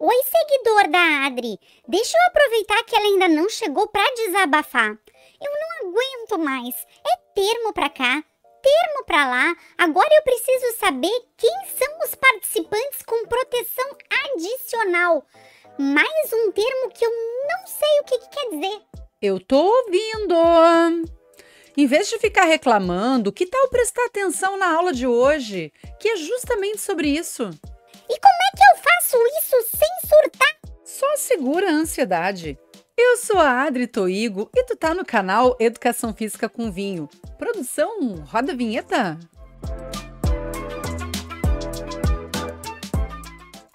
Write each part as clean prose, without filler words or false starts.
Oi, seguidor da Adri. Deixa eu aproveitar que ela ainda não chegou para desabafar. Eu não aguento mais. É termo para cá, termo para lá. Agora eu preciso saber quem são os participantes com proteção adicional. Mais um termo que eu não sei o que quer dizer. Eu tô ouvindo. Em vez de ficar reclamando, que tal prestar atenção na aula de hoje, que é justamente sobre isso? E como é que eu faço isso sem surtar? Só segura a ansiedade. Eu sou a Adri Toigo e tu tá no canal Educação Física com Vinho. Produção, roda a vinheta.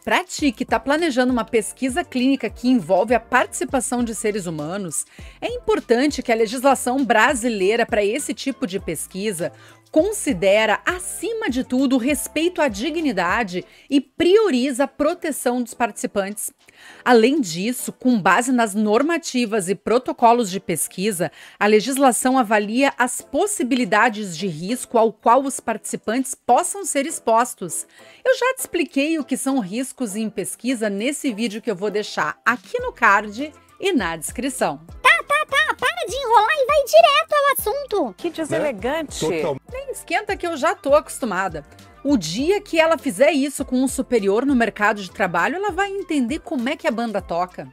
Para ti que está planejando uma pesquisa clínica que envolve a participação de seres humanos, é importante que a legislação brasileira para esse tipo de pesquisa considera, acima de tudo, o respeito à dignidade e prioriza a proteção dos participantes. Além disso, com base nas normativas e protocolos de pesquisa, a legislação avalia as possibilidades de risco ao qual os participantes possam ser expostos. Eu já te expliquei o que são riscos em pesquisa nesse vídeo que eu vou deixar aqui no card e na descrição. Para de enrolar e vai direto ao assunto. Que deselegante. Nem esquenta que eu já tô acostumada. O dia que ela fizer isso com um superior no mercado de trabalho, ela vai entender como é que a banda toca.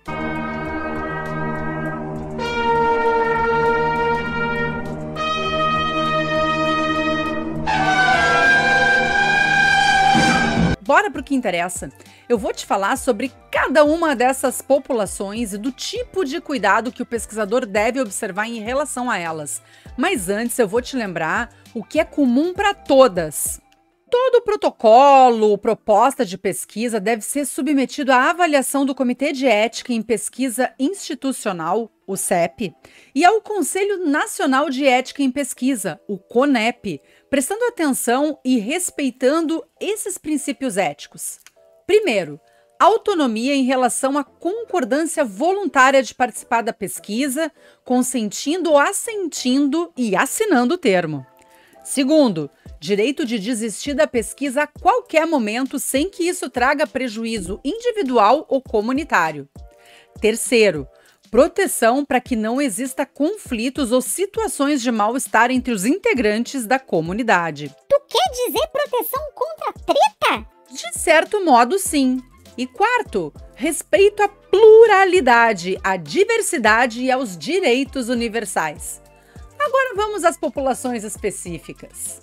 Bora pro que interessa. Eu vou te falar sobre cada uma dessas populações e do tipo de cuidado que o pesquisador deve observar em relação a elas. Mas antes eu vou te lembrar o que é comum para todas. Todo protocolo, proposta de pesquisa deve ser submetido à avaliação do Comitê de Ética em Pesquisa Institucional, o CEP, e ao Conselho Nacional de Ética em Pesquisa, o CONEP, prestando atenção e respeitando esses princípios éticos. Primeiro, autonomia em relação à concordância voluntária de participar da pesquisa, consentindo ou assentindo e assinando o termo. Segundo, direito de desistir da pesquisa a qualquer momento sem que isso traga prejuízo individual ou comunitário. Terceiro, proteção para que não exista conflitos ou situações de mal-estar entre os integrantes da comunidade. Tu quer dizer proteção contra treta? De certo modo, sim. E quarto, respeito à pluralidade, à diversidade e aos direitos universais. Agora vamos às populações específicas.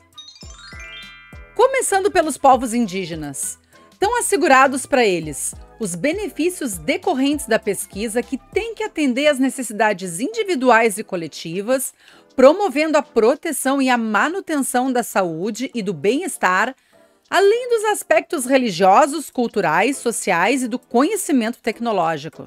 Começando pelos povos indígenas. Estão assegurados para eles os benefícios decorrentes da pesquisa que tem que atender às necessidades individuais e coletivas, promovendo a proteção e a manutenção da saúde e do bem-estar, além dos aspectos religiosos, culturais, sociais e do conhecimento tecnológico.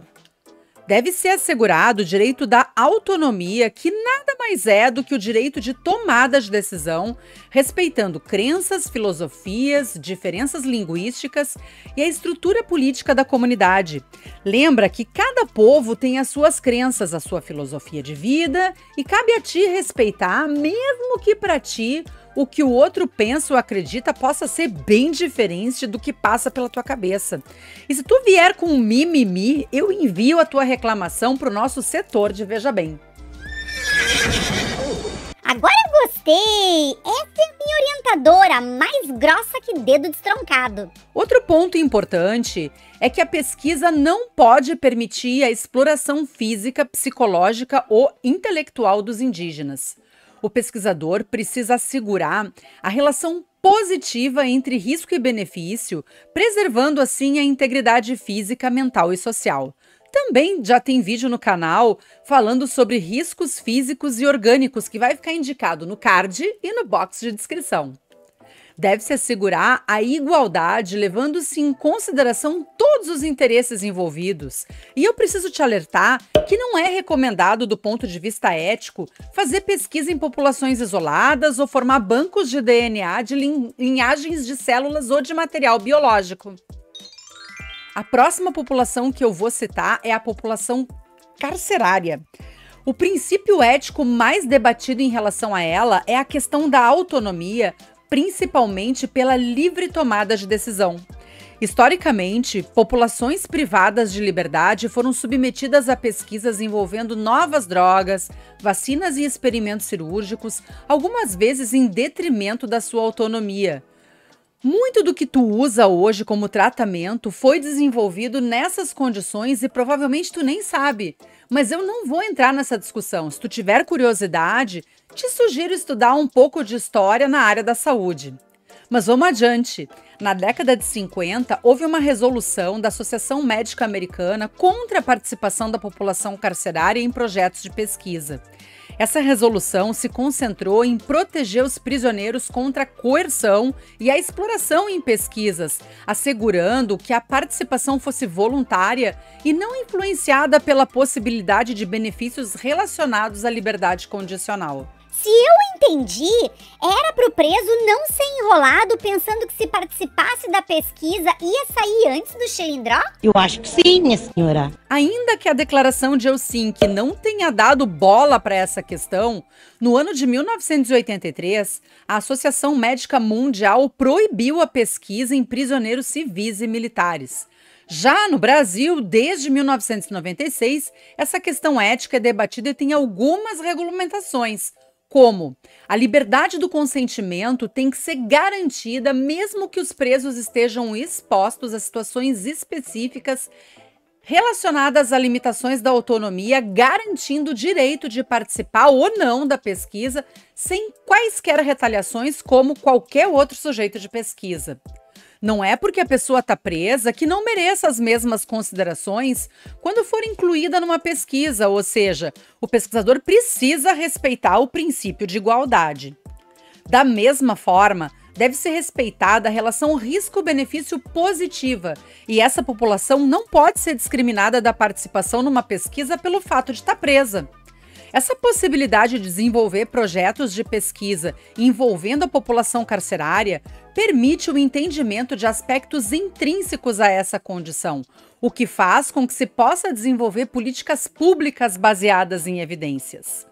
Deve ser assegurado o direito da autonomia, que nada mais é do que o direito de tomada de decisão, respeitando crenças, filosofias, diferenças linguísticas e a estrutura política da comunidade. Lembra que cada povo tem as suas crenças, a sua filosofia de vida, e cabe a ti respeitar, mesmo que para ti o que o outro pensa ou acredita possa ser bem diferente do que passa pela tua cabeça. E se tu vier com um mimimi, eu envio a tua reclamação para o nosso setor de Veja Bem. Agora eu gostei! Essa é a minha orientadora, mais grossa que dedo destroncado. Outro ponto importante é que a pesquisa não pode permitir a exploração física, psicológica ou intelectual dos indígenas. O pesquisador precisa assegurar a relação positiva entre risco e benefício, preservando assim a integridade física, mental e social. Também já tem vídeo no canal falando sobre riscos físicos e orgânicos que vai ficar indicado no card e no box de descrição. Deve-se assegurar a igualdade, levando-se em consideração todos os interesses envolvidos. E eu preciso te alertar que não é recomendado, do ponto de vista ético, fazer pesquisa em populações isoladas ou formar bancos de DNA de linhagens de células ou de material biológico. A próxima população que eu vou citar é a população carcerária. O princípio ético mais debatido em relação a ela é a questão da autonomia, principalmente pela livre tomada de decisão. Historicamente, populações privadas de liberdade foram submetidas a pesquisas envolvendo novas drogas, vacinas e experimentos cirúrgicos, algumas vezes em detrimento da sua autonomia. Muito do que tu usa hoje como tratamento foi desenvolvido nessas condições e provavelmente tu nem sabe. Mas eu não vou entrar nessa discussão. Se tu tiver curiosidade, te sugiro estudar um pouco de história na área da saúde. Mas vamos adiante. Na década de 50, houve uma resolução da Associação Médica Americana contra a participação da população carcerária em projetos de pesquisa. Essa resolução se concentrou em proteger os prisioneiros contra a coerção e a exploração em pesquisas, assegurando que a participação fosse voluntária e não influenciada pela possibilidade de benefícios relacionados à liberdade condicional. Se eu entendi, era pro preso não ser enrolado pensando que se participasse da pesquisa ia sair antes do xilindró? Eu acho que sim, minha senhora. Ainda que a declaração de Helsinki não tenha dado bola para essa questão, no ano de 1983, a Associação Médica Mundial proibiu a pesquisa em prisioneiros civis e militares. Já no Brasil, desde 1996, essa questão ética é debatida e tem algumas regulamentações, como a liberdade do consentimento tem que ser garantida mesmo que os presos estejam expostos a situações específicas relacionadas a limitações da autonomia, garantindo o direito de participar ou não da pesquisa sem quaisquer retaliações como qualquer outro sujeito de pesquisa. Não é porque a pessoa está presa que não mereça as mesmas considerações quando for incluída numa pesquisa, ou seja, o pesquisador precisa respeitar o princípio de igualdade. Da mesma forma, deve ser respeitada a relação risco-benefício positiva e essa população não pode ser discriminada da participação numa pesquisa pelo fato de estar presa. Essa possibilidade de desenvolver projetos de pesquisa envolvendo a população carcerária permite o entendimento de aspectos intrínsecos a essa condição, o que faz com que se possa desenvolver políticas públicas baseadas em evidências.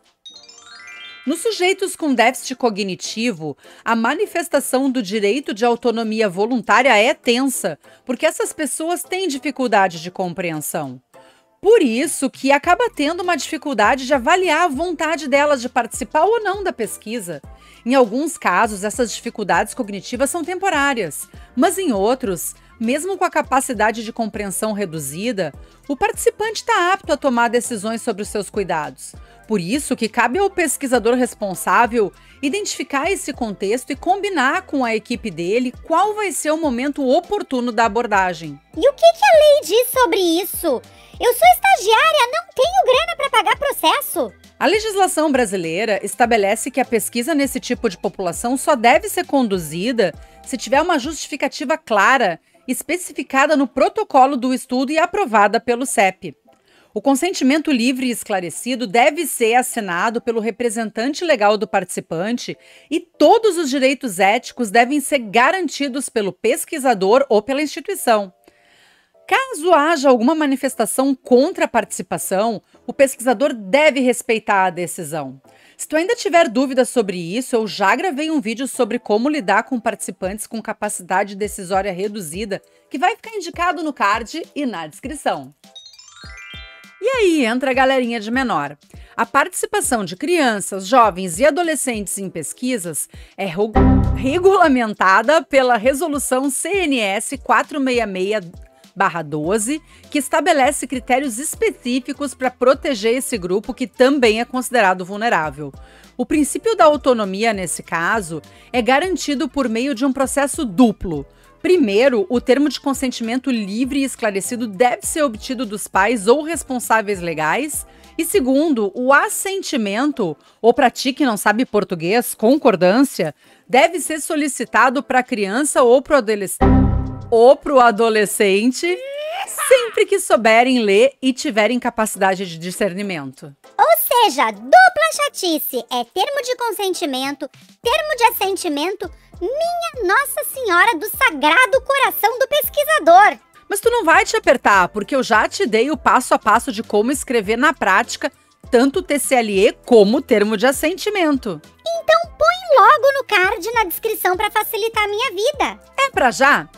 Nos sujeitos com déficit cognitivo, a manifestação do direito de autonomia voluntária é tensa, porque essas pessoas têm dificuldade de compreensão. Por isso que acaba tendo uma dificuldade de avaliar a vontade delas de participar ou não da pesquisa. Em alguns casos, essas dificuldades cognitivas são temporárias, mas em outros, mesmo com a capacidade de compreensão reduzida, o participante está apto a tomar decisões sobre os seus cuidados. Por isso que cabe ao pesquisador responsável identificar esse contexto e combinar com a equipe dele qual vai ser o momento oportuno da abordagem. E o que a lei diz sobre isso? Eu sou estagiária, não tenho grana para pagar processo. A legislação brasileira estabelece que a pesquisa nesse tipo de população só deve ser conduzida se tiver uma justificativa clara, especificada no protocolo do estudo e aprovada pelo CEP. O consentimento livre e esclarecido deve ser assinado pelo representante legal do participante e todos os direitos éticos devem ser garantidos pelo pesquisador ou pela instituição. Caso haja alguma manifestação contra a participação, o pesquisador deve respeitar a decisão. Se tu ainda tiver dúvidas sobre isso, eu já gravei um vídeo sobre como lidar com participantes com capacidade decisória reduzida, que vai ficar indicado no card e na descrição. E aí entra a galerinha de menor. A participação de crianças, jovens e adolescentes em pesquisas é regulamentada pela Resolução CNS 466/12, que estabelece critérios específicos para proteger esse grupo que também é considerado vulnerável. O princípio da autonomia, nesse caso, é garantido por meio de um processo duplo. Primeiro, o termo de consentimento livre e esclarecido deve ser obtido dos pais ou responsáveis legais. E segundo, o assentimento, ou para ti que não sabe português, concordância, deve ser solicitado para a criança ou para o adolescente, sempre que souberem ler e tiverem capacidade de discernimento. Ou seja, dupla chatice é termo de consentimento, termo de assentimento, minha Nossa Senhora do Sagrado Coração do Pesquisador. Mas tu não vai te apertar, porque eu já te dei o passo a passo de como escrever na prática tanto o TCLE como o termo de assentimento. Então põe logo no card na descrição para facilitar a minha vida. É pra já?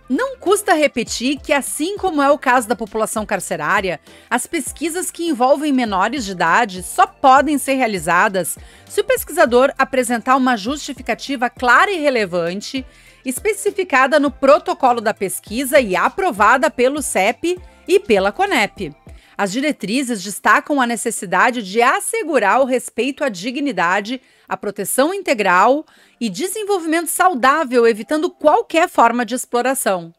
Não custa repetir que, assim como é o caso da população carcerária, as pesquisas que envolvem menores de idade só podem ser realizadas se o pesquisador apresentar uma justificativa clara e relevante, especificada no protocolo da pesquisa e aprovada pelo CEP e pela CONEP. As diretrizes destacam a necessidade de assegurar o respeito à dignidade, a proteção integral e desenvolvimento saudável, evitando qualquer forma de exploração.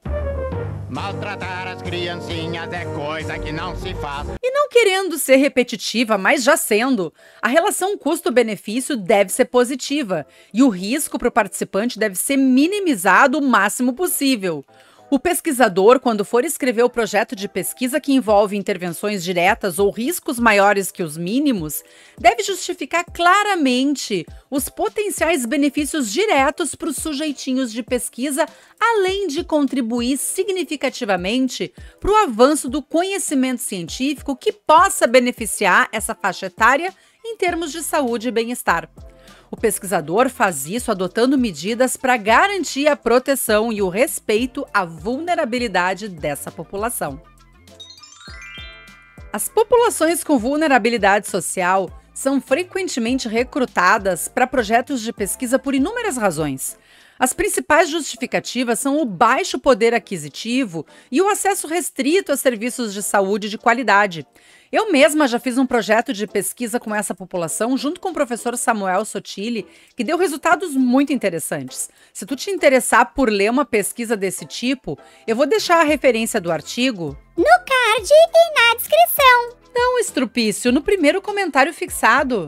Maltratar as criancinhas é coisa que não se faz. E não querendo ser repetitiva, mas já sendo, a relação custo-benefício deve ser positiva e o risco para o participante deve ser minimizado o máximo possível. O pesquisador, quando for escrever o projeto de pesquisa que envolve intervenções diretas ou riscos maiores que os mínimos, deve justificar claramente os potenciais benefícios diretos para os sujeitinhos de pesquisa, além de contribuir significativamente para o avanço do conhecimento científico que possa beneficiar essa faixa etária em termos de saúde e bem-estar. O pesquisador faz isso adotando medidas para garantir a proteção e o respeito à vulnerabilidade dessa população. As populações com vulnerabilidade social são frequentemente recrutadas para projetos de pesquisa por inúmeras razões. As principais justificativas são o baixo poder aquisitivo e o acesso restrito a serviços de saúde de qualidade. Eu mesma já fiz um projeto de pesquisa com essa população junto com o professor Samuel Sotile, que deu resultados muito interessantes. Se tu te interessar por ler uma pesquisa desse tipo, eu vou deixar a referência do artigo no card e na descrição. Não, estrupício, no primeiro comentário fixado.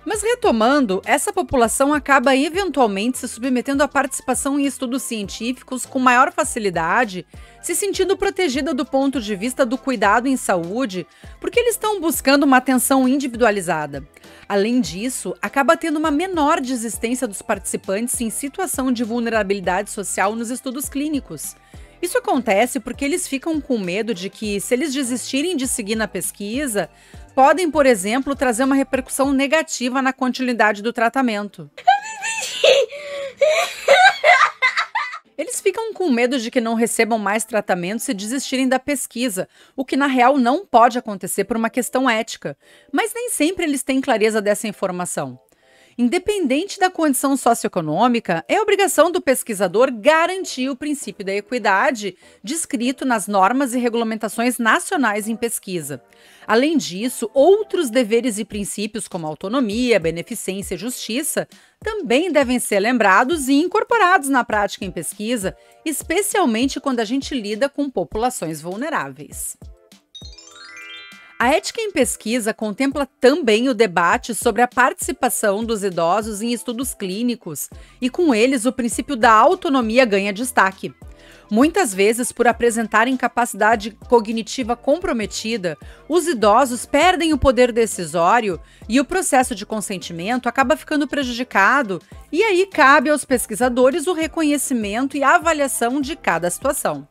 Mas retomando, essa população acaba eventualmente se submetendo à participação em estudos científicos com maior facilidade, se sentindo protegida do ponto de vista do cuidado em saúde, porque eles estão buscando uma atenção individualizada. Além disso, acaba tendo uma menor desistência dos participantes em situação de vulnerabilidade social nos estudos clínicos. Isso acontece porque eles ficam com medo de que, se eles desistirem de seguir na pesquisa, podem, por exemplo, trazer uma repercussão negativa na continuidade do tratamento. Eles ficam com medo de que não recebam mais tratamento se desistirem da pesquisa, o que na real não pode acontecer por uma questão ética, mas nem sempre eles têm clareza dessa informação. Independente da condição socioeconômica, é obrigação do pesquisador garantir o princípio da equidade descrito nas normas e regulamentações nacionais em pesquisa. Além disso, outros deveres e princípios como autonomia, beneficência e justiça também devem ser lembrados e incorporados na prática em pesquisa, especialmente quando a gente lida com populações vulneráveis. A ética em pesquisa contempla também o debate sobre a participação dos idosos em estudos clínicos e, com eles, o princípio da autonomia ganha destaque. Muitas vezes, por apresentarem capacidade cognitiva comprometida, os idosos perdem o poder decisório e o processo de consentimento acaba ficando prejudicado, e aí cabe aos pesquisadores o reconhecimento e a avaliação de cada situação.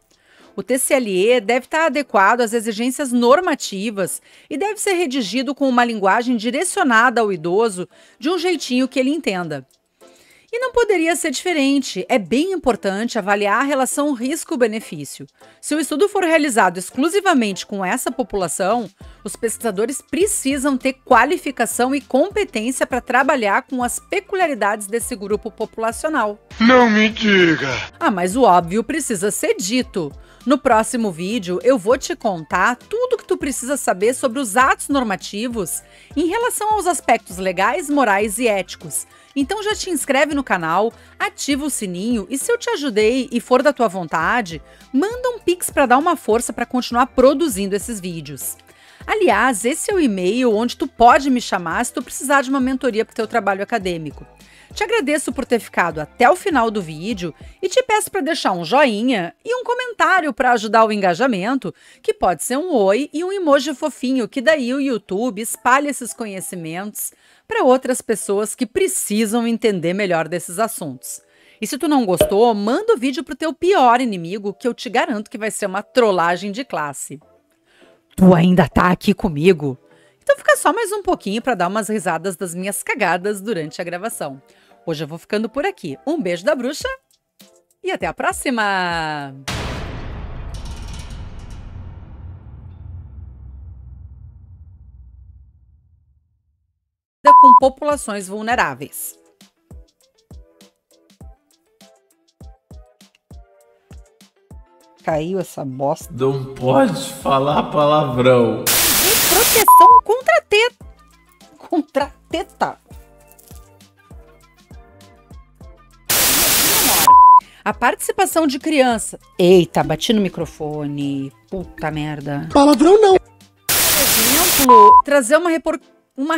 O TCLE deve estar adequado às exigências normativas e deve ser redigido com uma linguagem direcionada ao idoso de um jeitinho que ele entenda. E não poderia ser diferente. É bem importante avaliar a relação risco-benefício. Se o estudo for realizado exclusivamente com essa população, os pesquisadores precisam ter qualificação e competência para trabalhar com as peculiaridades desse grupo populacional. Não me diga! Ah, mas o óbvio precisa ser dito. No próximo vídeo, eu vou te contar tudo o que tu precisa saber sobre os atos normativos em relação aos aspectos legais, morais e éticos. Então já te inscreve no canal, ativa o sininho e, se eu te ajudei e for da tua vontade, manda um pix para dar uma força para continuar produzindo esses vídeos. Aliás, esse é o e-mail onde tu pode me chamar se tu precisar de uma mentoria para o teu trabalho acadêmico. Te agradeço por ter ficado até o final do vídeo e te peço para deixar um joinha e um comentário para ajudar o engajamento, que pode ser um oi e um emoji fofinho, que daí o YouTube espalha esses conhecimentos para outras pessoas que precisam entender melhor desses assuntos. E se tu não gostou, manda o vídeo pro teu pior inimigo, que eu te garanto que vai ser uma trollagem de classe. Tu ainda tá aqui comigo? Então fica só mais um pouquinho para dar umas risadas das minhas cagadas durante a gravação. Hoje eu vou ficando por aqui. Um beijo da bruxa e até a próxima! Com populações vulneráveis. Caiu essa bosta. Não pode falar palavrão. E proteção contra teta. A participação de criança. Eita, bati no microfone. Puta merda. Palavrão não. Por exemplo, trazer uma